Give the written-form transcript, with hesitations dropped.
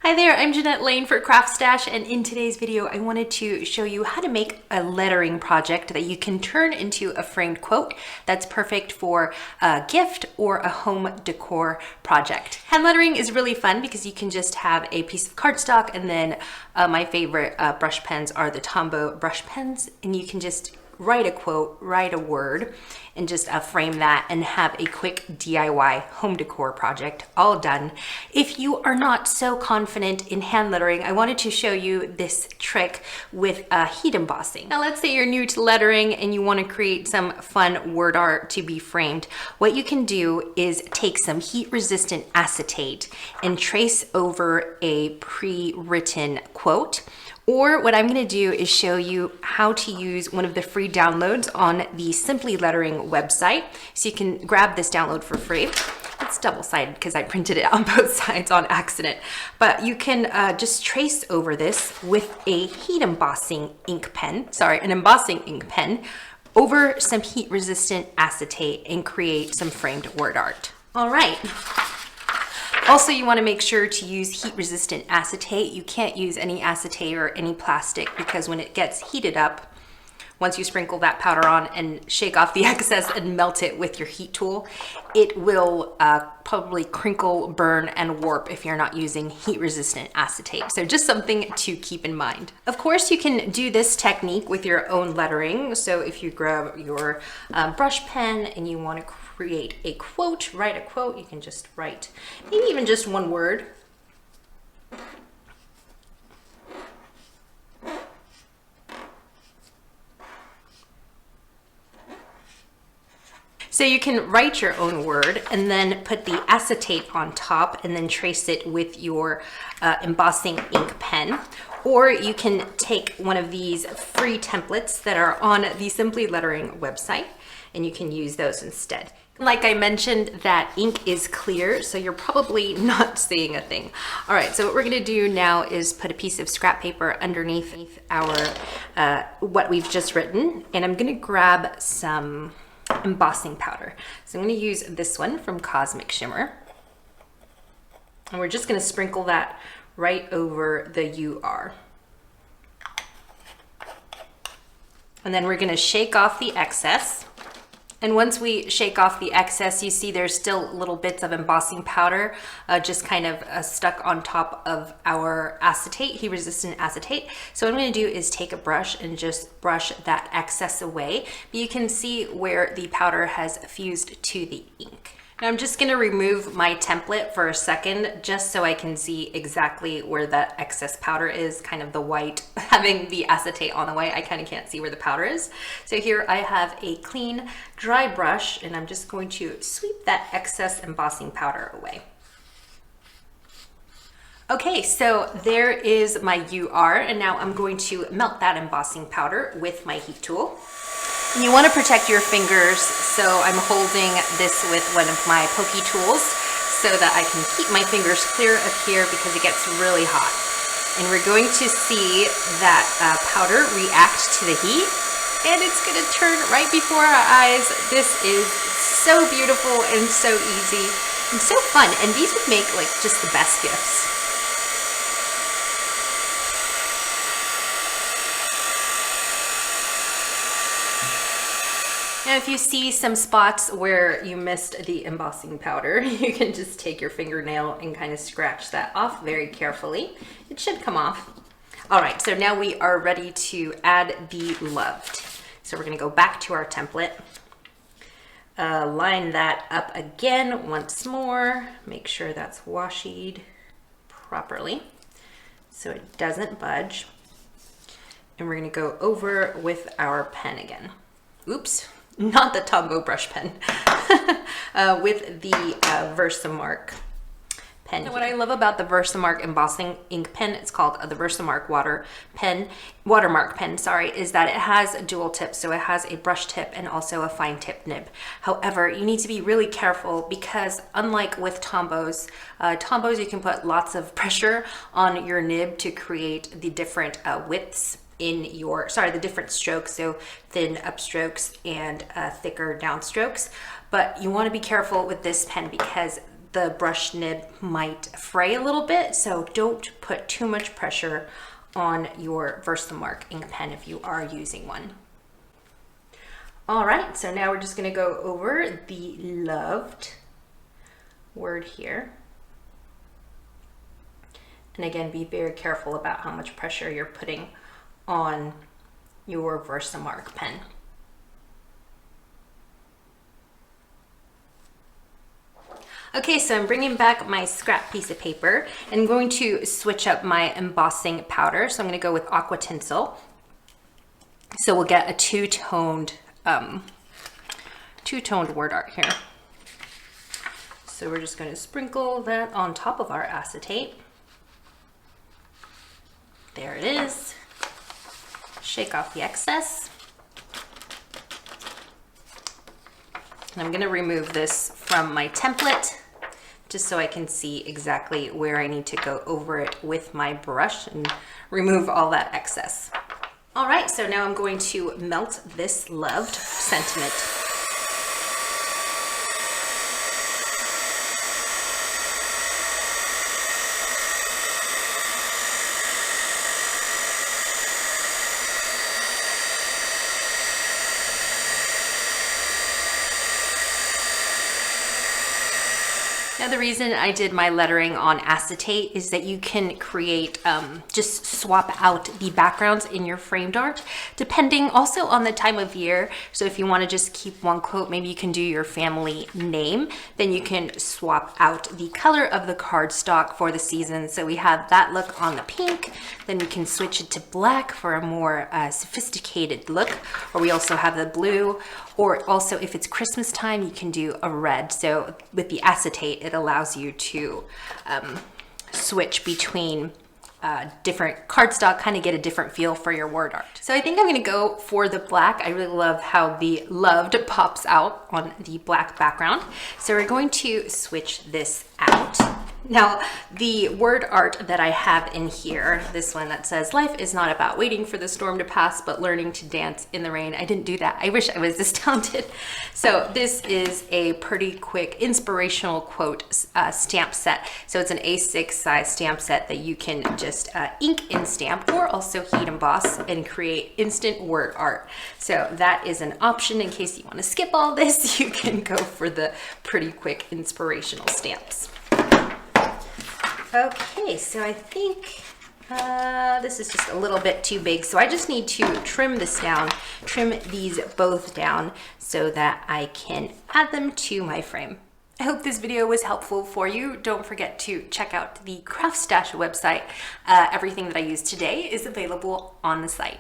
Hi there, I'm Jeanette Lane for CraftStash, and in today's video I wanted to show you how to make a lettering project that you can turn into a framed quote that's perfect for a gift or a home decor project. Hand lettering is really fun because you can just have a piece of cardstock, and then my favorite brush pens are the Tombow brush pens, and you can just write a quote, write a word, and just frame that and have a quick DIY home decor project all done. If you are not so confident in hand lettering, I wanted to show you this trick with heat embossing. Now let's say you're new to lettering and you want to create some fun word art to be framed. What you can do is take some heat resistant acetate and trace over a pre-written quote. Or what I'm going to do is show you how to use one of the free downloads on the Simply Lettering website. So you can grab this download for free. It's double-sided because I printed it on both sides on accident. But you can just trace over this with a heat embossing ink pen, an embossing ink pen, over some heat-resistant acetate and create some framed word art. All right. Also, you want to make sure to use heat-resistant acetate. You can't use any acetate or any plastic because when it gets heated up, once you sprinkle that powder on and shake off the excess and melt it with your heat tool, it will probably crinkle, burn, and warp if you're not using heat-resistant acetate. So just something to keep in mind. Of course, you can do this technique with your own lettering. So if you grab your brush pen and you want to create a quote, write a quote, you can just write maybe even just one word. So you can write your own word and then put the acetate on top and then trace it with your embossing ink pen. Or you can take one of these free templates that are on the Simply Lettering website and you can use those instead. Like I mentioned, that ink is clear, so you're probably not seeing a thing. All right, so what we're gonna do now is put a piece of scrap paper underneath our what we've just written, and I'm gonna grab some embossing powder. So I'm gonna use this one from Cosmic Shimmer, and we're just gonna sprinkle that right over the UR. And then we're gonna shake off the excess. And once we shake off the excess, you see there's still little bits of embossing powder just kind of stuck on top of our acetate, heat-resistant acetate. So what I'm gonna do is take a brush and just brush that excess away. But you can see where the powder has fused to the ink. Now I'm just gonna remove my template for a second just so I can see exactly where that excess powder is, kind of the white, having the acetate on the white, I kind of can't see where the powder is. So here I have a clean, dry brush and I'm just going to sweep that excess embossing powder away. Okay, so there is my UR, and now I'm going to melt that embossing powder with my heat tool. And you want to protect your fingers, so I'm holding this with one of my pokey tools so that I can keep my fingers clear of here because it gets really hot. And we're going to see that powder react to the heat, and it's going to turn right before our eyes. This is so beautiful and so easy and so fun, and these would make like just the best gifts. Now, if you see some spots where you missed the embossing powder, you can just take your fingernail and kind of scratch that off very carefully. It should come off. All right, so now we are ready to add the loved. So we're gonna go back to our template, line that up again once more, make sure that's washied properly so it doesn't budge. And we're gonna go over with our pen again. Oops. Not the Tombow brush pen, with the Versamark pen. And what I love about the Versamark embossing ink pen, it's called the Versamark watermark pen, is that it has a dual tip. So it has a brush tip and also a fine tip nib. However, you need to be really careful because unlike with Tombows, you can put lots of pressure on your nib to create the different widths in your, the different strokes, so thin upstrokes and thicker downstrokes. But you want to be careful with this pen because the brush nib might fray a little bit, so don't put too much pressure on your Versamark ink pen if you are using one. All right, so now we're just gonna go over the loved word here. And again, be very careful about how much pressure you're putting on your Versamark pen. Okay, so I'm bringing back my scrap piece of paper and I'm going to switch up my embossing powder. So I'm going to go with aqua tinsel. So we'll get a two-toned word art here. So we're just going to sprinkle that on top of our acetate. There it is. Shake off the excess. And I'm going to remove this from my template just so I can see exactly where I need to go over it with my brush and remove all that excess. All right, so now I'm going to melt this loved sentiment. Now the reason I did my lettering on acetate is that you can create, just swap out the backgrounds in your framed art, depending also on the time of year. So if you want to just keep one quote, maybe you can do your family name, then you can swap out the color of the cardstock for the season. So we have that look on the pink, then we can switch it to black for a more sophisticated look, or we also have the blue, or also if it's Christmas time, you can do a red. So with the acetate, it allows you to switch between different cardstock, kind of get a different feel for your word art. So I think I'm gonna go for the black. I really love how the loved pops out on the black background. So we're going to switch this out. Now, the word art that I have in here, this one that says, "Life is not about waiting for the storm to pass, but learning to dance in the rain." I didn't do that. I wish I was this talented. So this is a pretty quick inspirational quote stamp set. So it's an A6 size stamp set that you can just ink and stamp, or also heat emboss and create instant word art. So that is an option in case you want to skip all this. You can go for the pretty quick inspirational stamps. Okay, so I think this is just a little bit too big, so I just need to trim this down, trim these both down so that I can add them to my frame. I hope this video was helpful for you. Don't forget to check out the CraftStash website. Everything that I used today is available on the site.